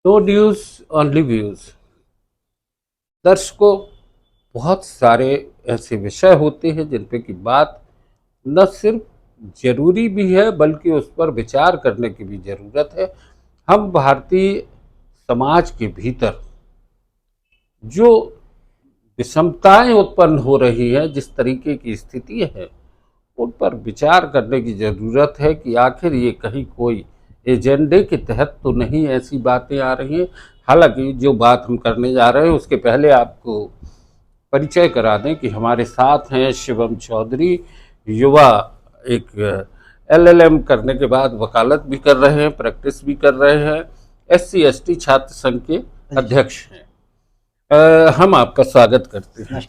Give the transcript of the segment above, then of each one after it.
No news only views. दर्शकों, बहुत सारे ऐसे विषय होते हैं जिन पे की बात न सिर्फ जरूरी भी है बल्कि उस पर विचार करने की भी जरूरत है। हम भारतीय समाज के भीतर जो विषमताएं उत्पन्न हो रही हैं, जिस तरीके की स्थिति है, उन पर विचार करने की जरूरत है कि आखिर ये कहीं कोई एजेंडे के तहत तो नहीं ऐसी बातें आ रही हैं। हालांकि जो बात हम करने जा रहे हैं उसके पहले आपको परिचय करा दें कि हमारे साथ हैं शिवम चौधरी, युवा, एक एलएलएम करने के बाद वकालत भी कर रहे हैं, प्रैक्टिस भी कर रहे हैं, एससी एसटी छात्र संघ के अध्यक्ष हैं। हम आपका स्वागत करते हैं।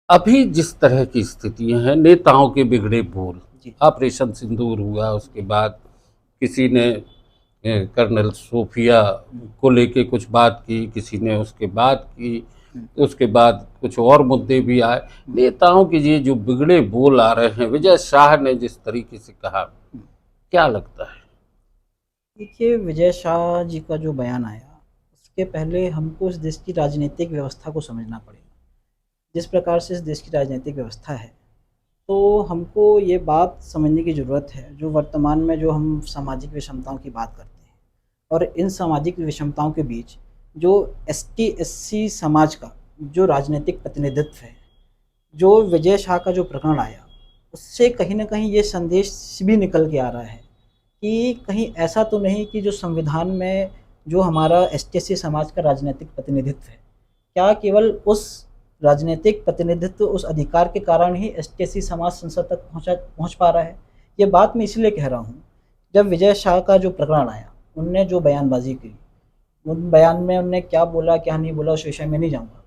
अभी जिस तरह की स्थितियां हैं, नेताओं के बिगड़े बोल, ऑपरेशन सिंदूर हुआ, उसके बाद किसी ने कर्नल सोफिया को लेके कुछ बात की, किसी ने उसके बाद की, उसके बाद कुछ और मुद्दे भी आए। नेताओं के ये जो बिगड़े बोल आ रहे हैं, विजय शाह ने जिस तरीके से कहा, क्या लगता है? देखिए, विजय शाह जी का जो बयान आया, उसके पहले हमको इस देश की राजनीतिक व्यवस्था को समझना पड़ेगा। जिस प्रकार से इस देश की राजनीतिक व्यवस्था है, तो हमको ये बात समझने की ज़रूरत है, जो वर्तमान में जो हम सामाजिक विषमताओं की बात करते हैं और इन सामाजिक विषमताओं के बीच जो एसटी एससी समाज का जो राजनीतिक प्रतिनिधित्व है, जो विजय शाह का जो प्रकरण आया, उससे कहीं न कहीं ये संदेश भी निकल के आ रहा है कि कहीं ऐसा तो नहीं कि जो संविधान में जो हमारा एसटी-एससी समाज का राजनीतिक प्रतिनिधित्व है, क्या केवल उस राजनीतिक प्रतिनिधित्व, उस अधिकार के कारण ही एसटी-एससी समाज संसद तक पहुँच पा रहा है? ये बात मैं इसलिए कह रहा हूँ, जब विजय शाह का जो प्रकरण आया, उनने जो बयानबाज़ी की, उन बयान में उन्होंने क्या बोला, क्या नहीं बोला, उस विषय में नहीं जाऊँगा।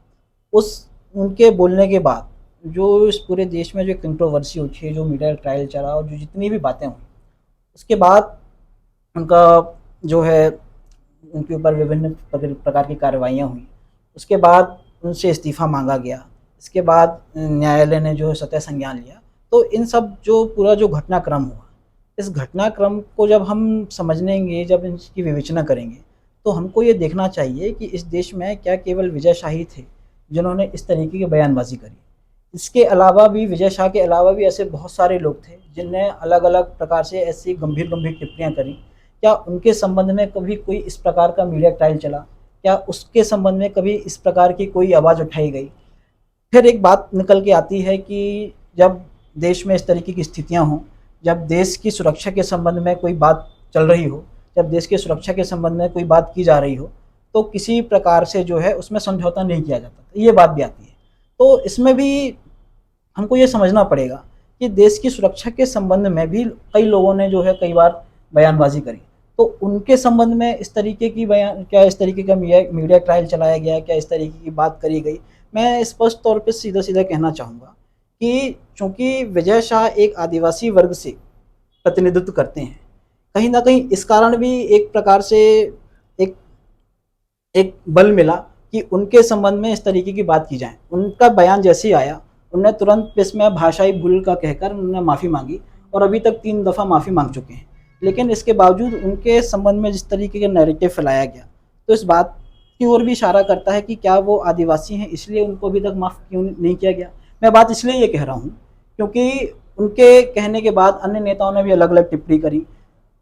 उस उनके बोलने के बाद जो इस पूरे देश में जो कंट्रोवर्सी उठी है, जो मीडिया ट्रायल चला और जो जितनी भी बातें हुई, उसके बाद उनका जो है उनके ऊपर विभिन्न प्रकार की कार्रवाइयाँ हुई। उसके बाद उनसे इस्तीफ़ा माँगा गया। इसके बाद न्यायालय ने जो है स्वतः संज्ञान लिया। तो इन सब जो पूरा जो घटनाक्रम हुआ, इस घटनाक्रम को जब हम समझेंगे, जब इसकी विवेचना करेंगे, तो हमको ये देखना चाहिए कि इस देश में क्या केवल विजय शाह ही थे, जिन्होंने इस तरीके की बयानबाज़ी करी। इसके अलावा भी, विजय शाह के अलावा भी ऐसे बहुत सारे लोग थे, जिनने अलग-अलग प्रकार से ऐसी गंभीर-गंभीर टिप्पणियाँ करी। क्या उनके संबंध में कभी कोई इस प्रकार का मीडिया ट्रायल चला? क्या उसके संबंध में कभी इस प्रकार की कोई आवाज़ उठाई गई? फिर एक बात निकल के आती है कि जब देश में इस तरीके की स्थितियाँ हों, जब देश की सुरक्षा के संबंध में कोई बात चल रही हो, जब देश की सुरक्षा के संबंध में कोई बात की जा रही हो, तो किसी प्रकार से जो है उसमें समझौता नहीं किया जाता। ये बात भी आती है। तो इसमें भी हमको ये समझना पड़ेगा कि देश की सुरक्षा के संबंध में भी कई लोगों ने जो है कई बार बयानबाजी करी। तो उनके संबंध में इस तरीके की बयान, क्या इस तरीके का मीडिया ट्रायल चलाया गया, क्या इस तरीके की बात करी गई? मैं स्पष्ट तौर पे सीधा-सीधा कहना चाहूँगा कि चूँकि विजय शाह एक आदिवासी वर्ग से प्रतिनिधित्व करते हैं, कहीं न कहीं इस कारण भी एक प्रकार से एक एक बल मिला कि उनके संबंध में इस तरीके की बात की जाए। उनका बयान जैसे ही आया, उन्होंने तुरंत इसमें भाषाई भूल का कहकर उन्होंने माफ़ी माँगी और अभी तक 3 दफ़ा माफ़ी माँग चुके हैं। लेकिन इसके बावजूद उनके संबंध में जिस तरीके का नैरेटिव फैलाया गया, तो इस बात की ओर भी इशारा करता है कि क्या वो आदिवासी हैं, इसलिए उनको अभी तक माफ़ क्यों नहीं किया गया? मैं बात इसलिए ये कह रहा हूँ, क्योंकि उनके कहने के बाद अन्य नेताओं ने भी अलग-अलग टिप्पणी करी।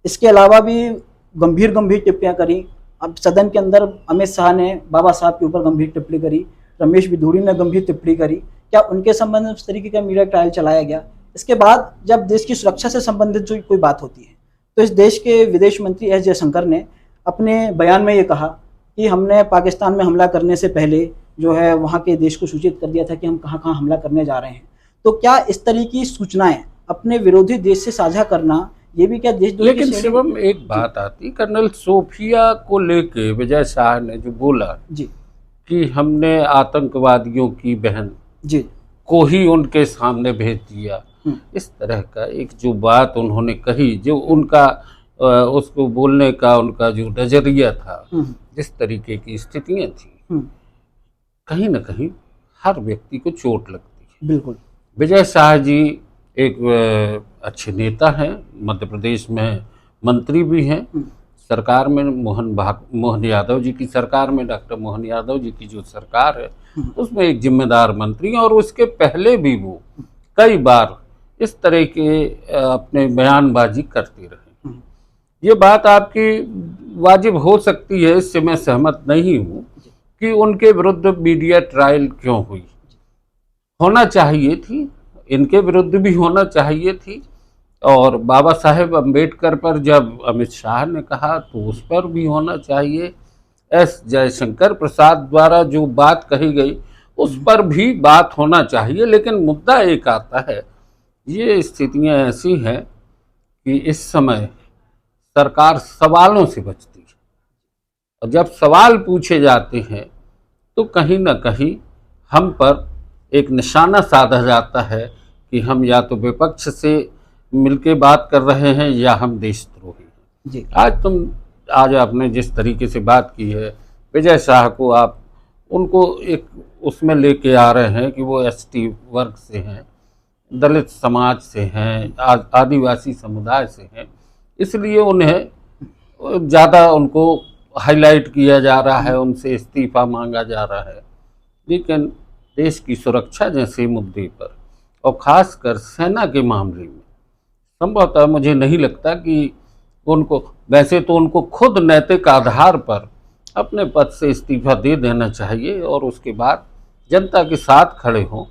इसके अलावा भी गंभीर-गंभीर टिप्पणियाँ करी। अब सदन के अंदर अमित शाह ने बाबा साहब के ऊपर गंभीर टिप्पणी करी, रमेश बिधूड़ी ने गंभीर टिप्पणी करी। क्या उनके संबंध में उस तरीके का मीडिया ट्रायल चलाया गया? इसके बाद जब देश की सुरक्षा से संबंधित जो कोई बात होती है, तो इस देश के विदेश मंत्री एस जयशंकर ने अपने बयान में ये कहा कि हमने पाकिस्तान में हमला करने से पहले जो है वहाँ के देश को सूचित कर दिया था कि हम कहाँ-कहाँ हमला करने जा रहे हैं। तो क्या इस तरह की सूचनाएँ अपने विरोधी देश से साझा करना, ये भी क्या देशद्रोही की लेकिन श्रेणी? शिवम, एक बात आती, कर्नल सोफिया को लेके विजय शाह ने जो बोला जी, कि हमने आतंकवादियों की बहन जी। को ही उनके सामने भेज दिया, हुँ, इस तरह का एक जो बात उन्होंने कही, जो उनका उसको बोलने का उनका जो नजरिया था, हुँ, जिस तरीके की स्थितियां थी, हुँ, कहीं न कहीं हर व्यक्ति को चोट लगती है। बिल्कुल। विजय शाह जी एक अच्छे नेता हैं, मध्य प्रदेश में मंत्री भी हैं, हुँ, सरकार में मोहन यादव जी की सरकार में, डॉक्टर मोहन यादव जी की जो सरकार है, उसमें एक जिम्मेदार मंत्री, और उसके पहले भी वो कई बार इस तरह के अपने बयानबाजी करते रहे। ये बात आपकी वाजिब हो सकती है, इससे मैं सहमत नहीं हूँ कि उनके विरुद्ध मीडिया ट्रायल क्यों हुई। होना चाहिए थी, इनके विरुद्ध भी होना चाहिए थी, और बाबा साहेब अम्बेडकर पर जब अमित शाह ने कहा तो उस पर भी होना चाहिए। एस जयशंकर प्रसाद द्वारा जो बात कही गई उस पर भी बात होना चाहिए। लेकिन मुद्दा एक आता है, ये स्थितियां ऐसी हैं कि इस समय सरकार सवालों से बचती है, और जब सवाल पूछे जाते हैं तो कहीं ना कहीं हम पर एक निशाना साधा जाता है कि हम या तो विपक्ष से मिलके बात कर रहे हैं या हम देशद्रोही हैं। जी। आज आपने जिस तरीके से बात की है, विजय शाह को आप उनको एक उसमें लेके आ रहे हैं कि वो एसटी वर्ग से हैं, दलित समाज से हैं, आदिवासी समुदाय से हैं, इसलिए उन्हें ज़्यादा उनको हाईलाइट किया जा रहा है, उनसे इस्तीफा मांगा जा रहा है। लेकिन देश की सुरक्षा जैसे मुद्दे पर, और ख़ासकर सेना के मामले में, संभवतः मुझे नहीं लगता कि उनको, वैसे तो उनको खुद नैतिक आधार पर अपने पद से इस्तीफा दे देना चाहिए और उसके बाद जनता के साथ खड़े हों,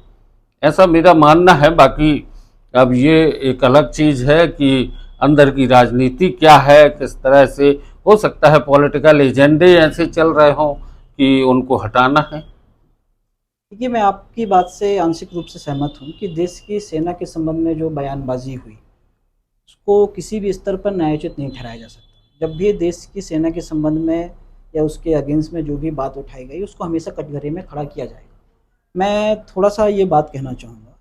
ऐसा मेरा मानना है। बाकी अब ये एक अलग चीज़ है कि अंदर की राजनीति क्या है, किस तरह से हो सकता है पॉलिटिकल एजेंडे ऐसे चल रहे हों कि उनको हटाना है। देखिए, मैं आपकी बात से आंशिक रूप से सहमत हूँ कि देश की सेना के संबंध में जो बयानबाजी हुई, उसको किसी भी स्तर पर न्यायोचित नहीं ठहराया जा सकता। जब भी देश की सेना के संबंध में या उसके अगेंस्ट में जो भी बात उठाई गई, उसको हमेशा कटघरे में खड़ा किया जाएगा। मैं थोड़ा-सा ये बात कहना चाहूँगा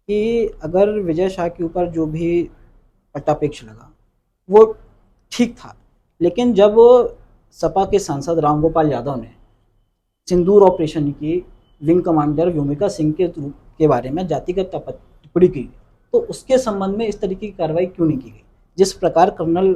कि अगर विजय शाह के ऊपर जो भी पट्टापेक्ष लगा, वो ठीक था। लेकिन जब सपा के सांसद रामगोपाल यादव ने सिंदूर ऑपरेशन की विंग कमांडर व्योमिका सिंह के बारे में जातिगत टिप्पणी की, तो उसके संबंध में इस तरीके की कार्रवाई क्यों नहीं की गई? जिस प्रकार कर्नल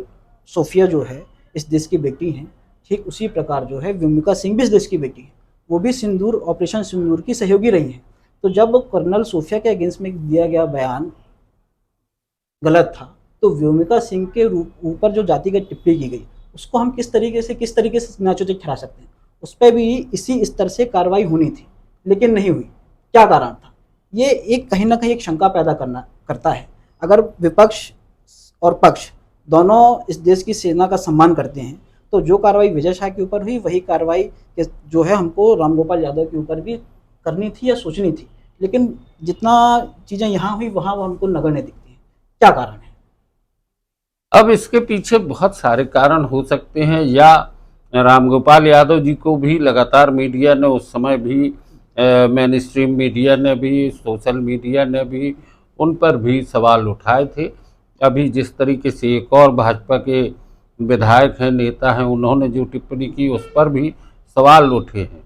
सोफिया जो है इस देश की बेटी हैं, ठीक उसी प्रकार जो है व्योमिका सिंह भी इस देश की बेटी है। वो भी सिंदूर, ऑपरेशन सिंदूर की सहयोगी रही हैं। तो जब कर्नल सोफिया के अगेंस्ट में दिया गया बयान गलत था, तो व्योमिका सिंह के ऊपर जो जातिगत टिप्पणी की गई, उसको हम किस तरीके से न्यायोचित ठहरा सकते हैं? उस पर भी इसी स्तर से कार्रवाई होनी थी, लेकिन नहीं हुई। क्या कारण था? ये एक कहीं न कहीं एक शंका पैदा करता है। अगर विपक्ष और पक्ष दोनों इस देश की सेना का सम्मान करते हैं, तो जो कार्रवाई विजय शाह के ऊपर हुई, वही कार्रवाई जो है हमको रामगोपाल यादव के ऊपर भी करनी थी या सोचनी थी। लेकिन जितना चीज़ें यहाँ हुई, वहाँ वो हमको नगण्य दिखती हैं। क्या कारण है? अब इसके पीछे बहुत सारे कारण हो सकते हैं, या रामगोपाल यादव जी को भी लगातार मीडिया ने उस समय भी, मेन स्ट्रीम मीडिया ने भी, सोशल मीडिया ने भी उन पर भी सवाल उठाए थे। अभी जिस तरीके से एक और भाजपा के विधायक हैं, नेता हैं, उन्होंने जो टिप्पणी की उस पर भी सवाल उठे हैं।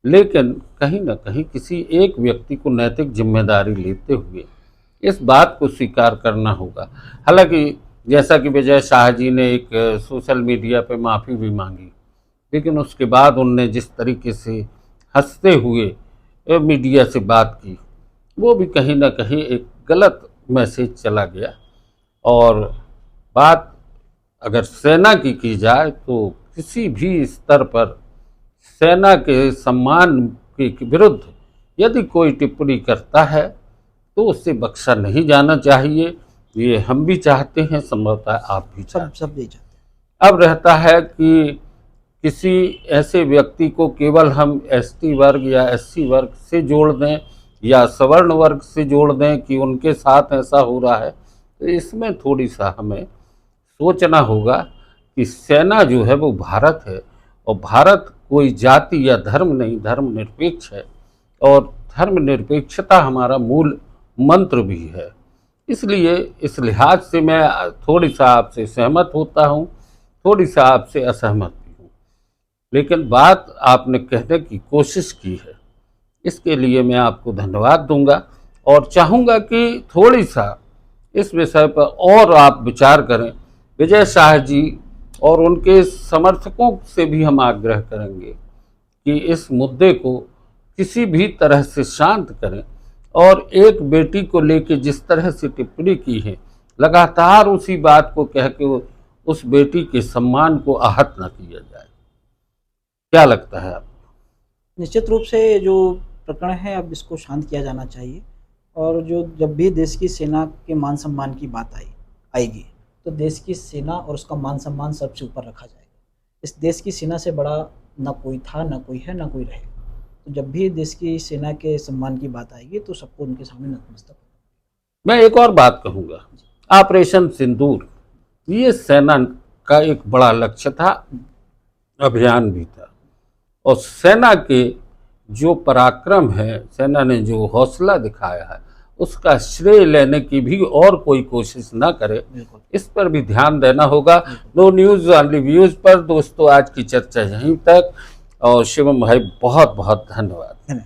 लेकिन कहीं ना कहीं किसी एक व्यक्ति को नैतिक जिम्मेदारी लेते हुए इस बात को स्वीकार करना होगा। हालांकि जैसा कि विजय शाह जी ने एक सोशल मीडिया पे माफ़ी भी मांगी, लेकिन उसके बाद उनने जिस तरीके से हंसते हुए मीडिया से बात की, वो भी कहीं ना कहीं एक गलत मैसेज चला गया। और बात अगर सेना की जाए तो किसी भी स्तर पर सेना के सम्मान के विरुद्ध यदि कोई टिप्पणी करता है तो उससे बख्शा नहीं जाना चाहिए। ये हम भी चाहते हैं, संभवतः आप भी चाहते हैं। सब यही चाहते हैं। अब रहता है कि किसी ऐसे व्यक्ति को केवल हम एसटी वर्ग या एससी वर्ग से जोड़ दें या सवर्ण वर्ग से जोड़ दें कि उनके साथ ऐसा हो रहा है, तो इसमें थोड़ी सा हमें सोचना होगा कि सेना जो है वो भारत है, और भारत कोई जाति या धर्म नहीं, धर्मनिरपेक्ष है, और धर्मनिरपेक्षता हमारा मूल मंत्र भी है। इसलिए इस लिहाज से मैं थोड़ी सा आपसे सहमत होता हूँ, थोड़ी सा आपसे असहमत भी हूँ। लेकिन बात आपने कहने की कोशिश की है, इसके लिए मैं आपको धन्यवाद दूंगा, और चाहूँगा कि थोड़ी सा इस विषय पर और आप विचार करें। विजय शाह जी और उनके समर्थकों से भी हम आग्रह करेंगे कि इस मुद्दे को किसी भी तरह से शांत करें और एक बेटी को लेकर जिस तरह से टिप्पणी की है, लगातार उसी बात को कह के उस बेटी के सम्मान को आहत न किया जाए। क्या लगता है आपको? निश्चित रूप से जो प्रकरण है अब इसको शांत किया जाना चाहिए, और जो जब भी देश की सेना के मान सम्मान की बात आएगी तो देश की सेना और उसका मान सम्मान सबसे ऊपर रखा जाएगा। इस देश की सेना से बड़ा ना कोई था, ना कोई है, ना कोई रहेगा। तो जब भी देश की सेना के सम्मान की बात आएगी तो सबको उनके सामने नतमस्तक होगा। मैं एक और बात कहूँगा, ऑपरेशन सिंदूर ये सेना का एक बड़ा लक्ष्य था, अभियान भी था, और सेना के जो पराक्रम है, सेना ने जो हौसला दिखाया है, उसका श्रेय लेने की भी और कोई कोशिश ना करे, इस पर भी ध्यान देना होगा। नो न्यूज़ ऑनली व्यूज़ पर दोस्तों आज की चर्चा यहीं तक, और शिवम भाई बहुत बहुत धन्यवाद।